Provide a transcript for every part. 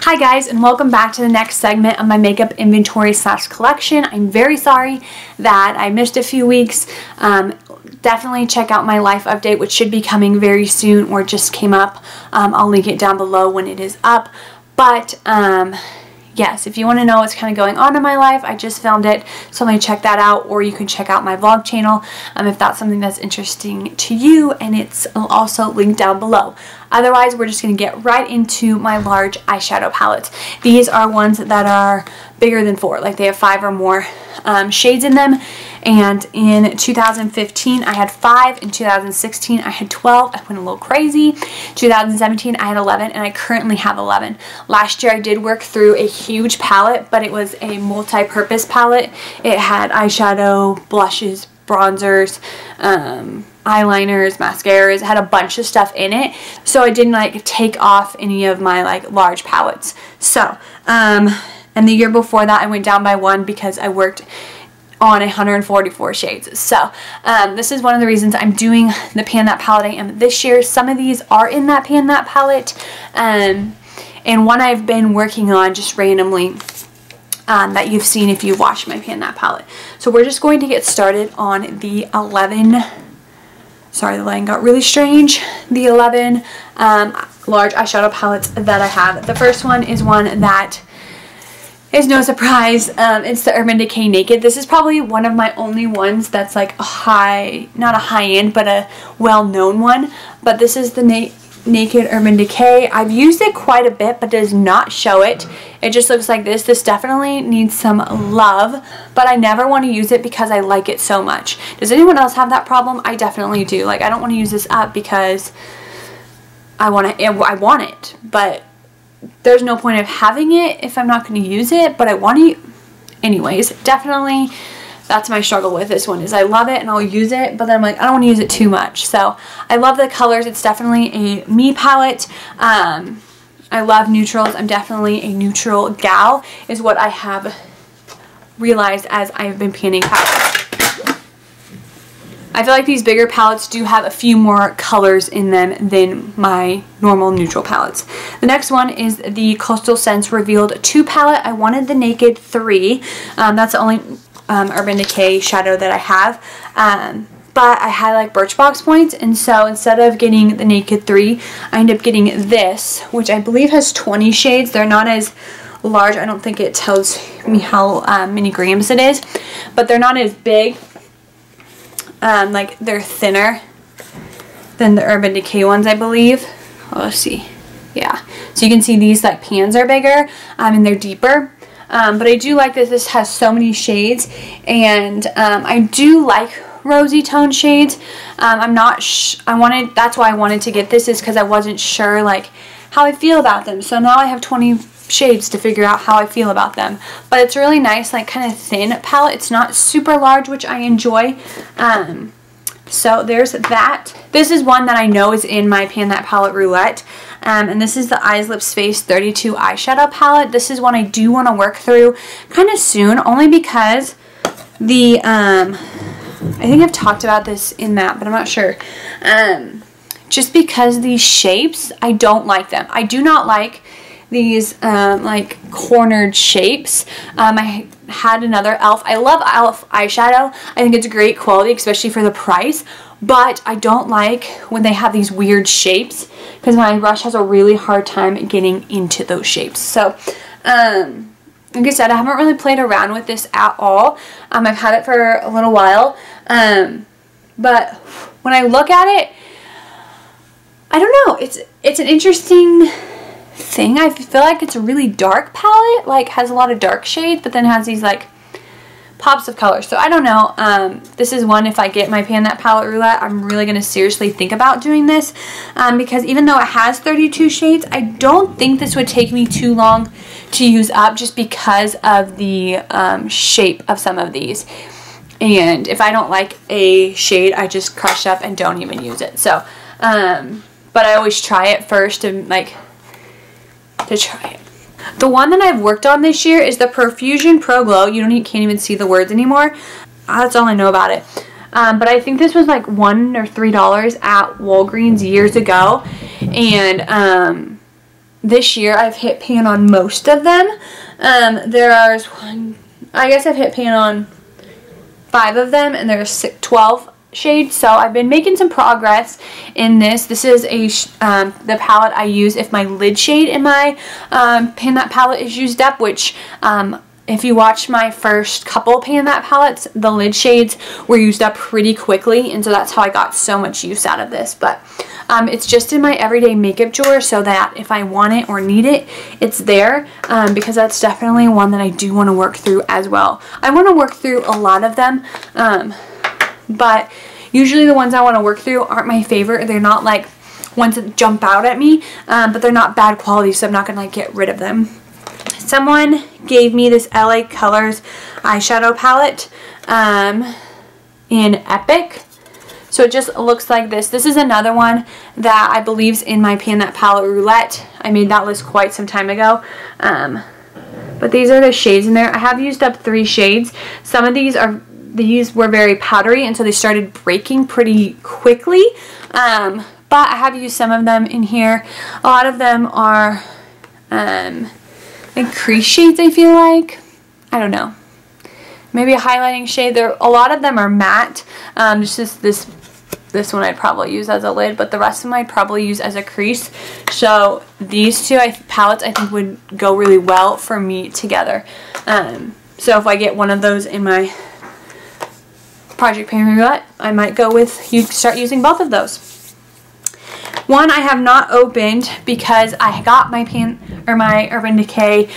Hi guys, and welcome back to the next segment of my makeup inventory / collection. I'm very sorry that I missed a few weeks. Definitely check out my life update, which should be coming very soon or just came up. I'll link it down below when it is up. But yes, if you want to know what's kind of going on in my life, I just filmed it, so check that out, or you can check out my vlog channel if that's something that's interesting to you, and it's also linked down below. Otherwise, we're just going to get right into my large eyeshadow palettes. These are ones that are bigger than 4, like they have 5 or more shades in them. And in 2015 I had 5, in 2016 I had 12, I went a little crazy. 2017 I had 11, and I currently have 11. Last year I did work through a huge palette, but it was a multi-purpose palette. It had eyeshadow, blushes, bronzers, eyeliners, mascaras. It had a bunch of stuff in it, so I didn't take off any of my large palettes. So and the year before that I went down by 1 because I worked on 144 shades. So this is one of the reasons I'm doing the Pan That palette I am this year. Some of these are in that Pan That palette, and one I've been working on just randomly that you've seen if you've watched my Pan That palette. So we're just going to get started on the 11, sorry the lighting got really strange, the 11 large eyeshadow palettes that I have. The first one is one that is no surprise. It's the Urban Decay Naked. This is probably one of my only ones that's like a high, not a high-end, but a well-known one. But this is the Naked Urban Decay. I've used it quite a bit, but does not show it. It just looks like this. This definitely needs some love, but I never want to use it because I like it so much. Does anyone else have that problem? I definitely do. I don't want to use this up because I want it, but there's no point of having it if I'm not going to use it, but I want to. Anyways, definitely that's my struggle with this one, is I love it and I'll use it, but then I'm like, I don't want to use it too much. So I love the colors. It's definitely a me palette. I love neutrals. I'm definitely a neutral gal, is what I have realized as I've been panning palettes. I feel like these bigger palettes do have a few more colors in them than my normal neutral palettes. The next one is the Coastal Scents Revealed 2 palette. I wanted the Naked 3. That's the only Urban Decay shadow that I have. But I had Birchbox points, and so instead of getting the Naked 3, I ended up getting this, which I believe has 20 shades. They're not as large. I don't think it tells me how many grams it is, but they're not as big. They're thinner than the Urban Decay ones, I believe. Oh, let's see. Yeah. So you can see these pans are bigger and they're deeper. But I do like that this has so many shades, and I do like rosy tone shades. I'm not that's why I wanted to get this, is because I wasn't sure how I feel about them. So now I have 20 shades to figure out how I feel about them. But it's really nice, kind of thin palette. It's not super large, which I enjoy. So there's that. This is one that I know is in my Pan That palette roulette. And this is the Eyes Lips Face 32 eyeshadow palette. This is one I do want to work through kind of soon, only because the I think I've talked about this in that, but I'm not sure. Just because these shapes, I don't like them. I do not like these cornered shapes. I had another e.l.f. I love e.l.f. eyeshadow. I think it's great quality, especially for the price, but I don't like when they have these weird shapes, because my brush has a really hard time getting into those shapes. So like I said, I haven't really played around with this at all. I've had it for a little while, but when I look at it, I don't know, it's an interesting thing. I feel like it's a really dark palette, has a lot of dark shades, but then has these pops of color. So I don't know. This is one, if I get my Pan That palette roulette, I'm really going to seriously think about doing this, because even though it has 32 shades, I don't think this would take me too long to use up, just because of the shape of some of these. And if I don't like a shade, I just crush up and don't even use it. So but I always try it first, and to try it. The one that I've worked on this year is the Profusion Pro Glow. Can't even see the words anymore. That's all I know about it. But I think this was $1 or $3 at Walgreens years ago, and this year I've hit pan on most of them. There's one, I guess I've hit pan on 5 of them, and there's 12 shades, so I've been making some progress in this. This is the palette I use if my lid shade in my Pan That palette is used up, which if you watch my first couple Pan That palettes, the lid shades were used up pretty quickly, and so that's how I got so much use out of this. But it's just in my everyday makeup drawer so that if I want it or need it, it's there, because that's definitely one that I do want to work through as well. I want to work through a lot of them, but usually the ones I want to work through aren't my favorite. They're not like ones that jump out at me, but they're not bad quality, so I'm not going to like get rid of them. Someone gave me this LA Colors eyeshadow palette in Epic. So it just looks like this. This is another one that I believe is in my Pan That palette roulette. I made that list quite some time ago. But these are the shades in there. I have used up 3 shades. Some of these were very powdery, and so they started breaking pretty quickly. But I have used some of them in here. A lot of them are like crease shades, I feel like. I don't know. Maybe a highlighting shade. A lot of them are matte. Just this one I'd probably use as a lid, but the rest of them I'd probably use as a crease. So these 2 palettes I think would go really well for me together. So if I get one of those in my Project Pan Roulette, I might go with start using both of those. One I have not opened because I got my Urban Decay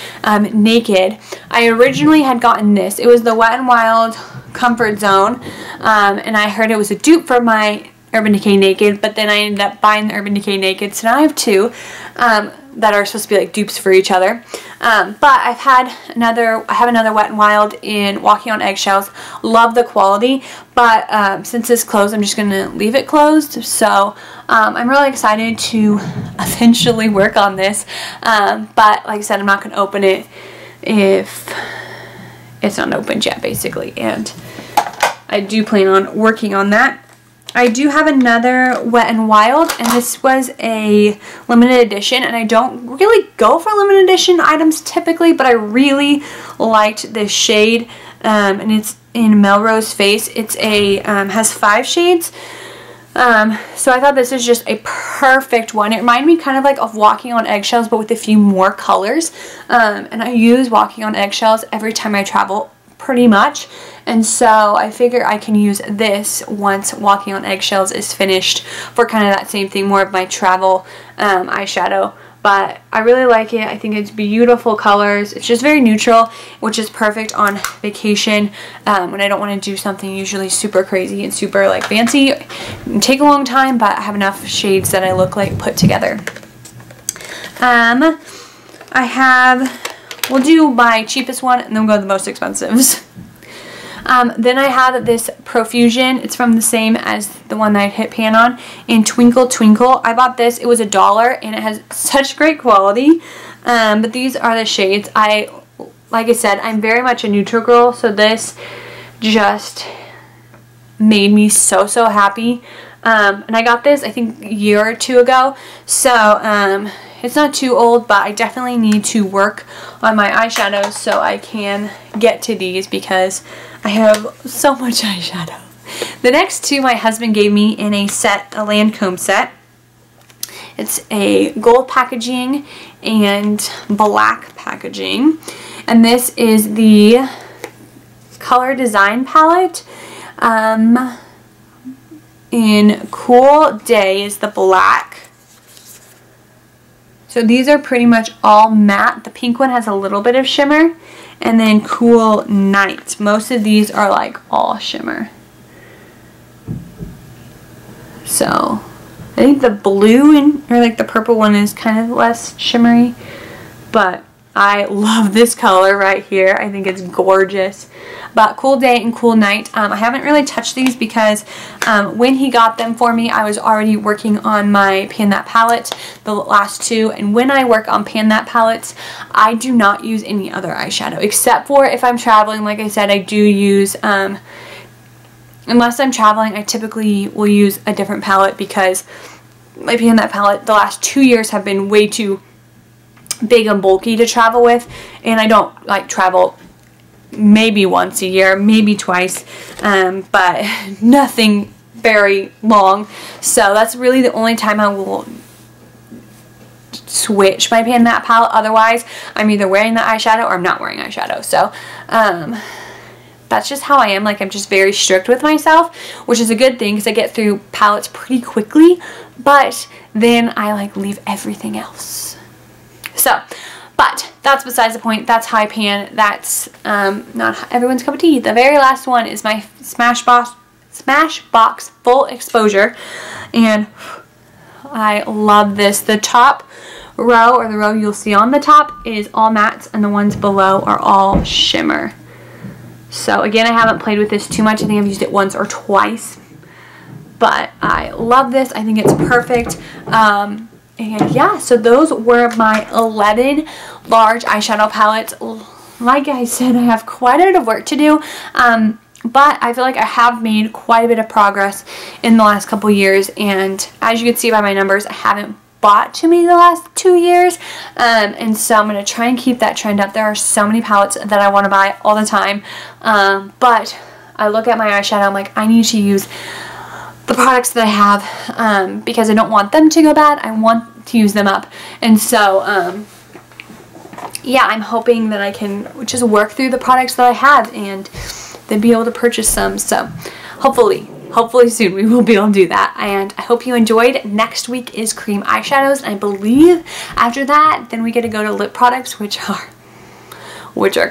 Naked. I originally had gotten this. It was the Wet n Wild Comfort Zone, and I heard it was a dupe for my Urban Decay Naked, but then I ended up buying the Urban Decay Naked, so now I have 2 that are supposed to be like dupes for each other. But I have another Wet n Wild in Walking on Eggshells. Love the quality, but since it's closed, I'm just going to leave it closed. So I'm really excited to eventually work on this. But like I said, I'm not going to open it if it's not opened yet, basically. And I do plan on working on that. I do have another Wet n Wild, and this was a limited edition, and I don't really go for limited edition items typically, but I really liked this shade, and it's in Melrose Face. It's has 5 shades, so I thought this is just a perfect one. It reminded me kind of like of Walking on Eggshells, but with a few more colors, and I use Walking on Eggshells every time I travel, pretty much, and so I figure I can use this once Walking on Eggshells is finished for kind of that same thing, more of my travel eyeshadow. But I really like it. I think it's beautiful colors. It's just very neutral, which is perfect on vacation when I don't want to do something usually super crazy and super like fancy. It'll take a long time, but I have enough shades that I look like put together. We'll do my cheapest one and then we'll go to the most expensives. Then I have this Profusion. It's from the same as the one that I hit pan on in Twinkle Twinkle. I bought this. It was $1 and it has such great quality. But these are the shades. Like I said, I'm very much a neutral girl, so this just made me so happy. And I got this I think a year or 2 ago. So it's not too old, but I definitely need to work on my eyeshadows so I can get to these because I have so much eyeshadow. The next 2 my husband gave me in a set, a Lancome set. It's a gold packaging and black packaging. And this is the Color Design palette. In Cool Day is the black. So these are pretty much all matte. The pink one has a little bit of shimmer. And then Cool Night. Most of these are like all shimmer. So I think the blue or like the purple one is kind of less shimmery. But I love this color right here. I think it's gorgeous. But Cool Day and Cool Night, I haven't really touched these because when he got them for me, I was already working on my Pan That palette, the last 2. And when I work on Pan That palettes, I do not use any other eyeshadow. Except for if I'm traveling, like I said, I do use, unless I'm traveling, I typically will use a different palette because my Pan That palette the last 2 years have been way too big and bulky to travel with, and I don't like travel maybe once a year, maybe twice, but nothing very long. So that's really the only time I will switch my pan in that palette. Otherwise, I'm either wearing the eyeshadow or I'm not wearing eyeshadow. So that's just how I am. Like, I'm just very strict with myself, which is a good thing because I get through palettes pretty quickly, but then I like leave everything else. So, but that's besides the point. That's how I pan. That's not everyone's cup of tea. The very last one is my Smashbox Full Exposure, and I love this. The top row, or the row you'll see on the top, is all mattes, and the ones below are all shimmer. So again, I haven't played with this too much. I think I've used it once or twice, but I love this. I think it's perfect. And yeah, so those were my 11 large eyeshadow palettes. Like I said, I have quite a bit of work to do, but I feel like I have made quite a bit of progress in the last couple years, and as you can see by my numbers, I haven't bought too many the last 2 years, and so I'm going to try and keep that trend up. There are so many palettes that I want to buy all the time, but I look at my eyeshadow, I'm like, I need to use the products that I have, because I don't want them to go bad. I want to use them up. And so yeah, I'm hoping that I can just work through the products that I have and then be able to purchase some. So hopefully soon we will be able to do that. And I hope you enjoyed. Next week is cream eyeshadows, and I believe after that then we get to go to lip products, which are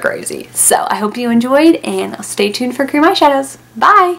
crazy. So I hope you enjoyed, and stay tuned for cream eyeshadows. Bye!